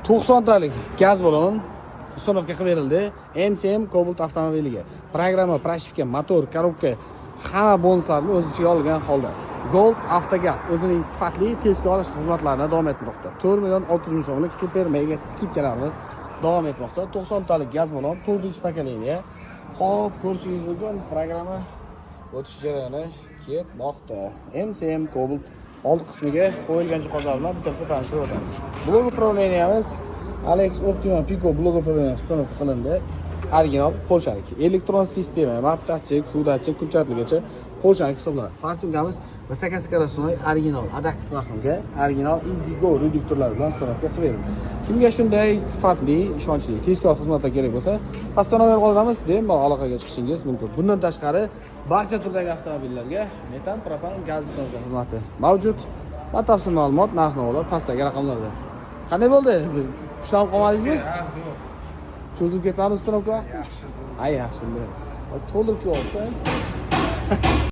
90 talik gaz balon uстановка qilib berildi. MCM Cobalt avtomobiliga. Programma, pрошивка, motor, korobka hamma bonuslarni o'z ichiga olgan holda. Gold Avtogaz o'zining sifatli tezkor olish xizmatlarini davom ettirmoqda. 4 million 600 ming so'mlik super mega skidkalarimiz davom etmoqda. 90 talik gaz balon 4-chi pokoleniya. Hop, ko'rishingiz mumkin programma o'tish jarayoni ketmoqda. MCM Cobalt old qismiga qo'yilgan jihozlar bilan bitta tanishib o'tamiz. Blok upravleniyamiz Alex Optima Pico blok upravleniyasi uстановка qilindi. Original polshalik. Elektron sistema, maptachik, suvdachik, kulchatligacha polshalik hisoblanadi. Farsimgamiz высокоскоростной original ADAX versiyonga original Easy Go reduktorlar bilan uстановка qilib berildi. Kimga shunday sifatli, ishonchli, tezkor xizmatlar kerak bo'lsa, pastdan nomer qoldiramiz, bemalol aloqaga chiqishingiz mumkin. Bundan tashqari, barcha turdagi avtomobillarga metan, propan, gaz uстановка xizmati mavjud. Batafsil ma'lumot, narx-navolar pastdagi raqamlarda. Qanday bo'ldi? Ushlanib qolmadingizmi? Cho'zilib ketmamiz uстановка vaqti? Yaxshi. Ay, yaxshi. To'ldirib qo'ysa